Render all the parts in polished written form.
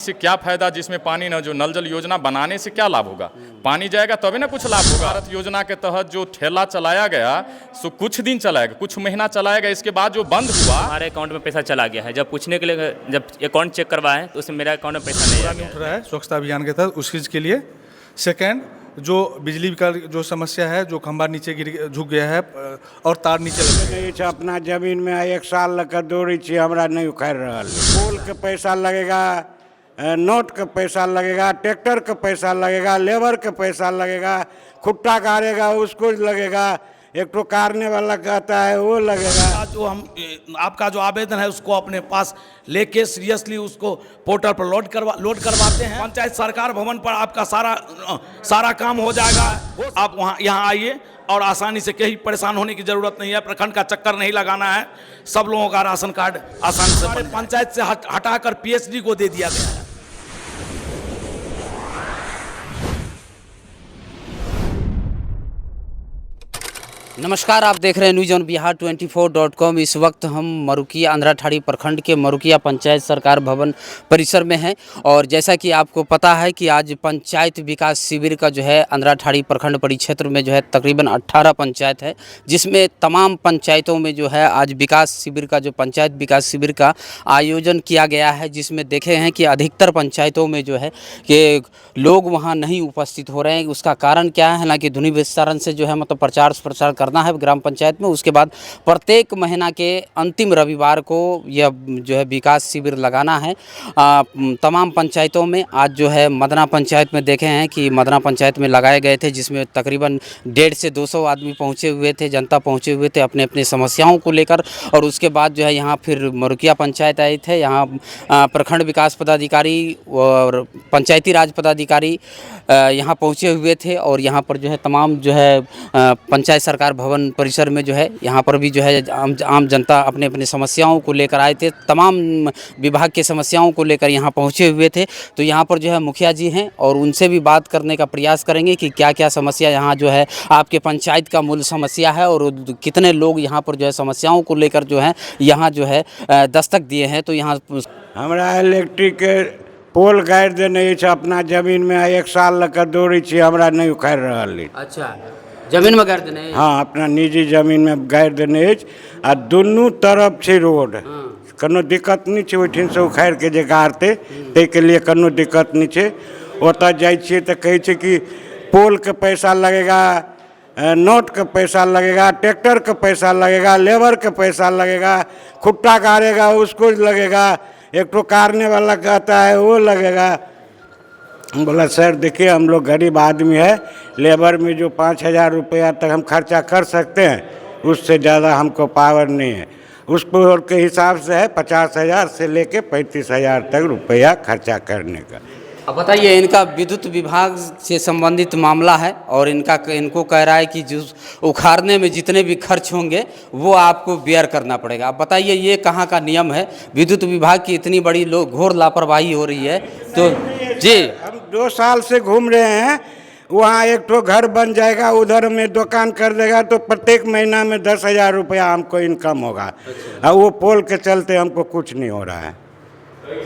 से क्या फायदा जिसमें पानी न, जो नल जल योजना बनाने से क्या लाभ होगा? पानी जाएगा तभी ना कुछ लाभ होगा। भारत योजना के तहत जो ठेला चलाया गया सो कुछ दिन चलाएगा, कुछ महीना चलाएगा, इसके बाद जो बंद हुआ। हमारे अकाउंट में पैसा चला गया है। जब पूछने के लिए, जब अकाउंट चेक करवाएं तो उसमें मेरा अकाउंट में पैसा नहीं उठ रहा है स्वच्छता अभियान के तहत उस चीज़ के लिए। सेकेंड, जो बिजली का जो समस्या है, जो खंभा नीचे गिर झुक गया है और तार नीचे लग नहीं छै अपना जमीन में 1 साल लग दौड़ी छी, हमरा नहीं उखाड़ रहा। पोल के पैसा लगेगा, नोट का पैसा लगेगा, ट्रैक्टर का पैसा लगेगा, लेबर का पैसा लगेगा, खुट्टा गाड़ेगा उसको लगेगा, एक तो कारने वाला कहता है वो लगेगा। जो हम आपका जो आवेदन है उसको अपने पास लेके सीरियसली उसको पोर्टल पर लोड करवाते हैं। पंचायत सरकार भवन पर आपका सारा काम हो जाएगा। आप वहाँ यहाँ आइए और आसानी से कहीं परेशान होने की ज़रूरत नहीं है। प्रखंड का चक्कर नहीं लगाना है। सब लोगों का राशन कार्ड आसानी से पंचायत से हटाकर पीएचडी को दे दिया गया है। नमस्कार, आप देख रहे हैं न्यूज़ ऑन बिहार 24.com। इस वक्त हम मरुकिया अंधराठाड़ी प्रखंड के मरुकिया पंचायत सरकार भवन परिसर में हैं और जैसा कि आपको पता है कि आज पंचायत विकास शिविर का जो है अंधराठाड़ी प्रखंड परिक्षेत्र में जो है तकरीबन 18 पंचायत है, जिसमें तमाम पंचायतों में जो है आज विकास शिविर का जो पंचायत विकास शिविर का आयोजन किया गया है, जिसमें देखे हैं कि अधिकतर पंचायतों में जो है कि लोग वहाँ नहीं उपस्थित हो रहे हैं। उसका कारण क्या है ना कि ध्वनि विस्तारण से जो है मतलब प्रचार करना है ग्राम पंचायत में। उसके बाद प्रत्येक महीना के अंतिम रविवार को यह जो है विकास शिविर लगाना है तमाम पंचायतों में। आज जो है मदना पंचायत में देखे हैं कि मदना पंचायत में लगाए गए थे, जिसमें तकरीबन 150 से 200 आदमी पहुंचे हुए थे, जनता पहुंचे हुए थे अपने अपने समस्याओं को लेकर। और उसके बाद जो है यहाँ फिर मरुकिया पंचायत आए थे। यहाँ प्रखंड विकास पदाधिकारी और पंचायती राज पदाधिकारी यहाँ पहुँचे हुए थे और यहाँ पर जो है तमाम जो है पंचायत सरकार भवन परिसर में जो है यहाँ पर भी जो है आम जनता अपने अपने समस्याओं को लेकर आए थे। तमाम विभाग के समस्याओं को लेकर यहाँ पहुँचे हुए थे। तो यहाँ पर जो है मुखिया जी हैं और उनसे भी बात करने का प्रयास करेंगे कि क्या क्या समस्या यहाँ जो है आपके पंचायत का मूल समस्या है और कितने लोग यहाँ पर जो है समस्याओं को लेकर जो है यहाँ जो है दस्तक दिए हैं। तो यहाँ हमरा इलेक्ट्रिक के पोल गाड़ देने छै अपना जमीन में 1 साल लग दौड़ी छी, हमरा नहीं उखाड़ रहा। अच्छा, जमीन में गाड़ देने? हाँ, अपना निजी जमीन में गाड़ देने आ दुनू तरफ छै रोड। कोनो दिक्कत नहीं छै, ओहिठिन से उखाड़ के जे गाड़ते ताहिके लिए कोनो दिक्कत नहीं छै। ओतऽ जाइ छियै तऽ कहै छै कि पोल के पैसा लगेगा, नोट का पैसा लगेगा, ट्रैक्टर का पैसा लगेगा, लेबर का पैसा लगेगा, खुट्टा गाड़ेगा उसको लगेगा, एक तो कारने वाला कहता है वो लगेगा। बोला सर देखिए हम लोग गरीब आदमी है, लेबर में जो 5000 रुपया तक हम खर्चा कर सकते हैं, उससे ज़्यादा हमको पावर नहीं है। उस पोल के हिसाब से है 50,000 से लेके 35,000 तक रुपया खर्चा करने का। अब बताइए, इनका विद्युत विभाग से संबंधित मामला है और इनको कह रहा है कि जो उखाड़ने में जितने भी खर्च होंगे वो आपको बेयर करना पड़ेगा। अब बताइए ये कहाँ का नियम है? विद्युत विभाग की इतनी बड़ी घोर लापरवाही हो रही है। तो जी, हम 2 साल से घूम रहे हैं, वहाँ एक तो घर बन जाएगा, उधर में दुकान कर देगा तो प्रत्येक महीना में 10,000 रुपया हमको इनकम होगा। और वो पोल के चलते हमको कुछ नहीं हो रहा है।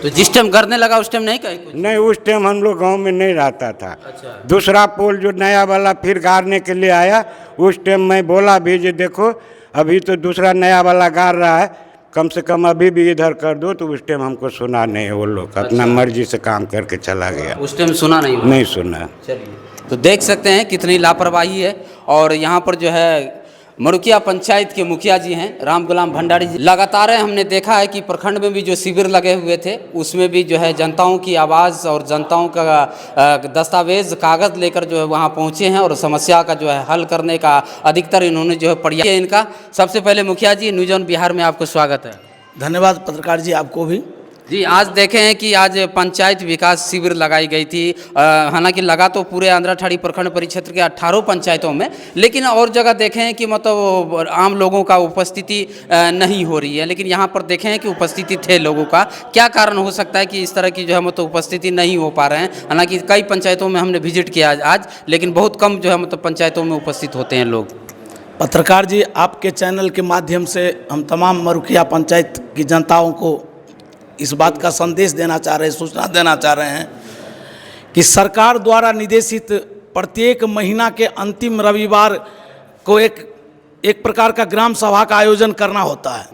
तो जिस टाइम करने लगा उस टाइम नहीं कहीं कुछ? नहीं, उस टाइम हम लोग गांव में नहीं रहता था। अच्छा। दूसरा पोल जो नया वाला फिर गाड़ने के लिए आया, उस टाइम मैं बोला भी जे देखो अभी तो दूसरा नया वाला गाड़ रहा है, कम से कम अभी भी इधर कर दो। तो उस टाइम हमको सुना नहीं, वो लोग अपना मर्जी से काम करके चला गया। उस टाइम सुना नहीं सुना। चलिए, तो देख सकते हैं कितनी लापरवाही है। और यहाँ पर जो है मरुकिया पंचायत के मुखिया जी हैं राम गुलाम भंडारी जी। लगातार हमने देखा है कि प्रखंड में भी जो शिविर लगे हुए थे उसमें भी जो है जनताओं की आवाज़ और जनताओं का दस्तावेज कागज़ लेकर जो है वहाँ पहुँचे हैं और समस्या का जो है हल करने का अधिकतर इन्होंने जो है प्रयास किया इनका। सबसे पहले मुखिया जी, न्यूज़ ऑन बिहार में आपको स्वागत है। धन्यवाद पत्रकार जी, आपको भी। जी, आज देखे हैं कि आज पंचायत विकास शिविर लगाई गई थी। हालांकि लगा तो पूरे अंधराठाड़ी प्रखंड परिक्षेत्र के 18 पंचायतों में, लेकिन और जगह देखे हैं कि मतलब आम लोगों का उपस्थिति नहीं हो रही है। लेकिन यहाँ पर देखे हैं कि उपस्थिति थे लोगों का। क्या कारण हो सकता है कि इस तरह की जो है मतलब उपस्थिति नहीं हो पा रहे हैं? हालांकि कई पंचायतों में हमने विजिट किया आज, लेकिन बहुत कम जो है मतलब पंचायतों में उपस्थित होते हैं लोग। पत्रकार जी, आपके चैनल के माध्यम से हम तमाम मरुकिया पंचायत की जनताओं को इस बात का संदेश देना चाह रहे हैं, सूचना देना चाह रहे हैं कि सरकार द्वारा निर्देशित प्रत्येक महीना के अंतिम रविवार को एक प्रकार का ग्राम सभा का आयोजन करना होता है,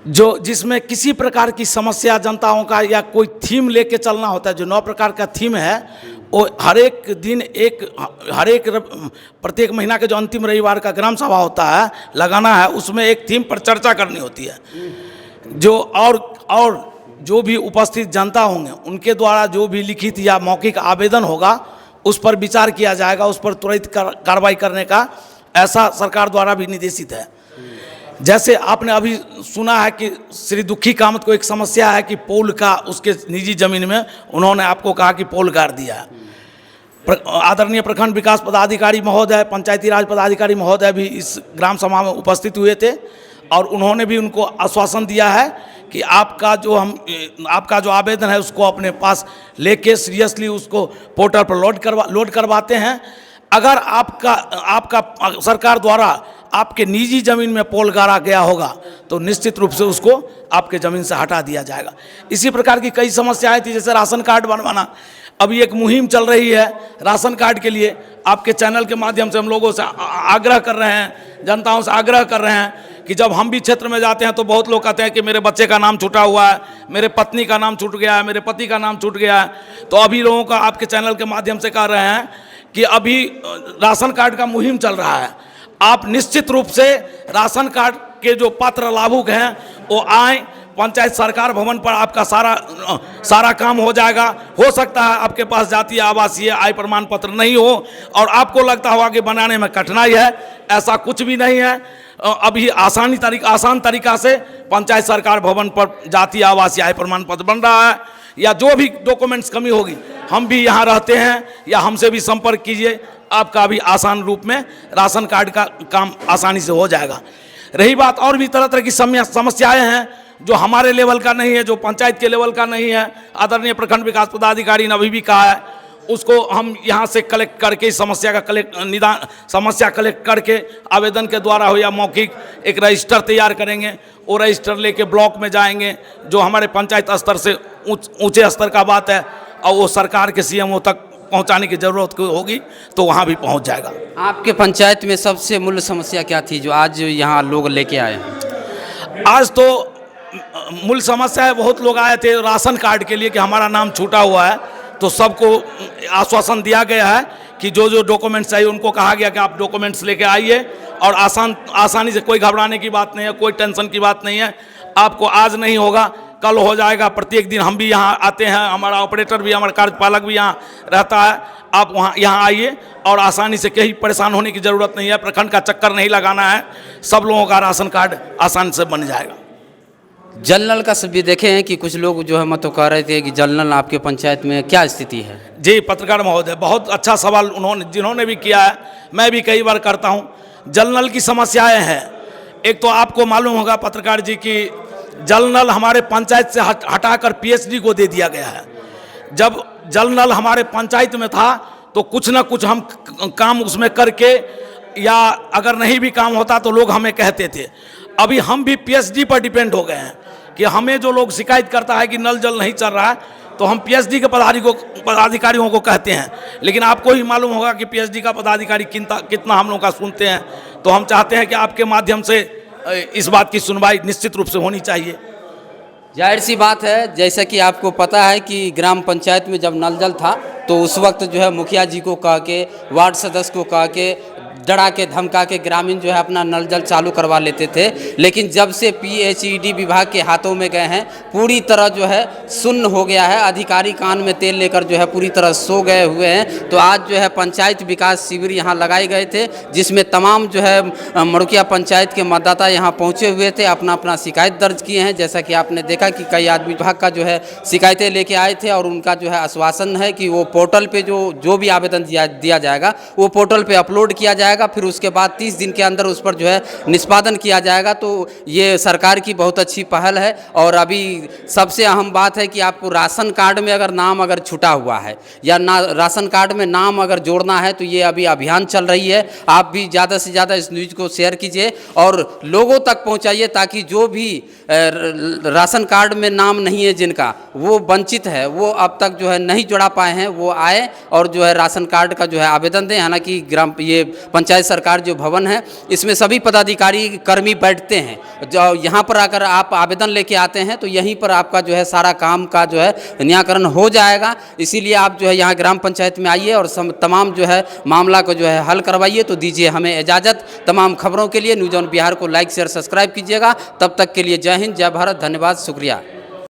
जो जिसमें किसी प्रकार की समस्या जनताओं का या कोई थीम लेके चलना होता है। जो 9 प्रकार का थीम है वो हर एक दिन प्रत्येक महीना के जो अंतिम रविवार का ग्राम सभा होता है लगाना है, उसमें एक थीम पर चर्चा करनी होती है। जो और जो भी उपस्थित जनता होंगे उनके द्वारा जो भी लिखित या मौखिक आवेदन होगा उस पर विचार किया जाएगा, उस पर तुरंत कार्रवाई करने का ऐसा सरकार द्वारा भी निर्देशित है। जैसे आपने अभी सुना है कि श्री दुखी कामत को एक समस्या है कि पोल का उसके निजी जमीन में उन्होंने आपको कहा कि पोल गाड़ दिया है। आदरणीय प्रखंड विकास पदाधिकारी महोदय, पंचायती राज पदाधिकारी महोदय भी इस ग्राम सभा में उपस्थित हुए थे और उन्होंने भी उनको आश्वासन दिया है कि आपका जो आवेदन है उसको अपने पास लेके सीरियसली उसको पोर्टल पर लोड करवाते हैं। अगर आपका सरकार द्वारा आपके निजी ज़मीन में पोल गाड़ा गया होगा तो निश्चित रूप से उसको आपके ज़मीन से हटा दिया जाएगा। इसी प्रकार की कई समस्याएं थी, जैसे राशन कार्ड बनवाना। अभी एक मुहिम चल रही है राशन कार्ड के लिए। आपके चैनल के माध्यम से हम लोगों से आग्रह कर रहे हैं, जनताओं से आग्रह कर रहे हैं कि जब हम भी क्षेत्र में जाते हैं तो बहुत लोग कहते हैं कि मेरे बच्चे का नाम छूटा हुआ है, मेरे पत्नी का नाम छूट गया है, मेरे पति का नाम छूट गया है। तो अभी लोगों का आपके चैनल के माध्यम से कह रहे हैं कि अभी राशन कार्ड का मुहिम चल रहा है। आप निश्चित रूप से राशन कार्ड के जो पात्र लाभुक हैं वो आए, पंचायत सरकार भवन पर आपका सारा काम हो जाएगा। हो सकता है आपके पास जातीय आवासीय आय प्रमाण पत्र नहीं हो और आपको लगता होगा कि बनाने में कठिनाई है, ऐसा कुछ भी नहीं है। अभी आसान तरीका से पंचायत सरकार भवन पर जातीय आवासीय आय प्रमाण पत्र बन रहा है। या जो भी डॉक्यूमेंट्स कमी होगी, हम भी यहाँ रहते हैं या हमसे भी संपर्क कीजिए, आपका भी आसान रूप में राशन कार्ड का काम आसानी से हो जाएगा। रही बात और भी तरह तरह की समस्याएं हैं जो हमारे लेवल का नहीं है, जो पंचायत के लेवल का नहीं है। आदरणीय प्रखंड विकास पदाधिकारी ने अभी भी कहा है, उसको हम यहाँ से कलेक्ट करके समस्या कलेक्ट करके आवेदन के द्वारा हो या मौखिक एक रजिस्टर तैयार करेंगे। वो रजिस्टर लेके ब्लॉक में जाएंगे, जो हमारे पंचायत स्तर से ऊंचे स्तर का बात है, और वो सरकार के सीएमओ तक पहुंचाने की ज़रूरत होगी तो वहाँ भी पहुंच जाएगा। आपके पंचायत में सबसे मूल समस्या क्या थी जो आज यहाँ लोग लेके आए हैं? आज तो मूल समस्या है, बहुत लोग आए थे राशन कार्ड के लिए कि हमारा नाम छूटा हुआ है, तो सबको आश्वासन दिया गया है कि जो डॉक्यूमेंट्स चाहिए उनको कहा गया कि आप डॉक्यूमेंट्स लेके आइए और आसानी से, कोई घबराने की बात नहीं है, कोई टेंशन की बात नहीं है। आपको आज नहीं होगा कल हो जाएगा। प्रत्येक दिन हम भी यहाँ आते हैं, हमारा ऑपरेटर भी, हमारा कार्यपालक भी यहाँ रहता है। आप यहाँ आइए और आसानी से कहीं परेशान होने की ज़रूरत नहीं है, प्रखंड का चक्कर नहीं लगाना है, सब लोगों का राशन कार्ड आसानी से बन जाएगा। जल नल का सभी देखे हैं कि कुछ लोग जो है मत तो कह रहे थे कि जल नल आपके पंचायत में क्या स्थिति है? जी पत्रकार महोदय, बहुत अच्छा सवाल जिन्होंने भी किया है, मैं भी कई बार करता हूँ। जल नल की समस्याएं हैं। एक तो आपको मालूम होगा पत्रकार जी कि जल नल हमारे पंचायत से हटाकर पीएचडी को दे दिया गया है। जब जल नल हमारे पंचायत में था तो कुछ ना कुछ हम काम उसमें करके, या अगर नहीं भी काम होता तो लोग हमें कहते थे। अभी हम भी पीएचडी पर डिपेंड हो गए हैं कि हमें जो लोग शिकायत करता है कि नल जल नहीं चल रहा है तो हम पीएचडी के पदाधिकारियों को कहते हैं। लेकिन आपको ही मालूम होगा कि पीएचडी का पदाधिकारी कितना हम लोग का सुनते हैं। तो हम चाहते हैं कि आपके माध्यम से इस बात की सुनवाई निश्चित रूप से होनी चाहिए। जाहिर सी बात है, जैसा कि आपको पता है कि ग्राम पंचायत में जब नल जल था तो उस वक्त जो है मुखिया जी को कह के, वार्ड सदस्य को कह के, डरा के धमका के ग्रामीण जो है अपना नल जल चालू करवा लेते थे। लेकिन जब से पीएचईडी विभाग के हाथों में गए हैं पूरी तरह जो है सुन्न हो गया है। अधिकारी कान में तेल लेकर जो है पूरी तरह सो गए हुए हैं। तो आज जो है पंचायत विकास शिविर यहाँ लगाए गए थे, जिसमें तमाम जो है मरुकिया पंचायत के मतदाता यहाँ पहुँचे हुए थे, अपना अपना शिकायत दर्ज किए हैं। जैसा कि आपने देखा कि कई आदमी विभाग का जो है शिकायतें लेके आए थे और उनका जो है आश्वासन है कि वो पोर्टल पे जो भी आवेदन दिया जाएगा वो पोर्टल पे अपलोड किया जाएगा जाएगा, फिर उसके बाद 30 दिन के अंदर उस पर जो है निष्पादन किया जाएगा। तो ये सरकार की बहुत अच्छी पहल है। और अभी सबसे अहम बात है कि आपको राशन कार्ड में अगर नाम अगर छुटा हुआ है या ना राशन कार्ड में नाम अगर जोड़ना है, तो ये अभी अभियान चल रही है। आप भी ज़्यादा से ज़्यादा इस न्यूज़ को शेयर कीजिए और लोगों तक पहुंचाइए, ताकि जो भी राशन कार्ड में नाम नहीं है जिनका, वो वंचित है, वो अब तक जो है नहीं जुड़ा पाए हैं, वो आए और जो है राशन कार्ड का जो है आवेदन दें। हालांकि ये पंचायत सरकार जो भवन है, इसमें सभी पदाधिकारी कर्मी बैठते हैं। जो यहाँ पर अगर आप आवेदन लेके आते हैं तो यहीं पर आपका जो है सारा काम का जो है निराकरण हो जाएगा। इसीलिए आप जो है यहाँ ग्राम पंचायत में आइए और तमाम जो है मामला को जो है हल करवाइए। तो दीजिए हमें इजाज़त। तमाम खबरों के लिए न्यूज़ ऑन बिहार को लाइक शेयर सब्सक्राइब कीजिएगा। तब तक के लिए जय हिंद, जय भारत, धन्यवाद, शुक्रिया।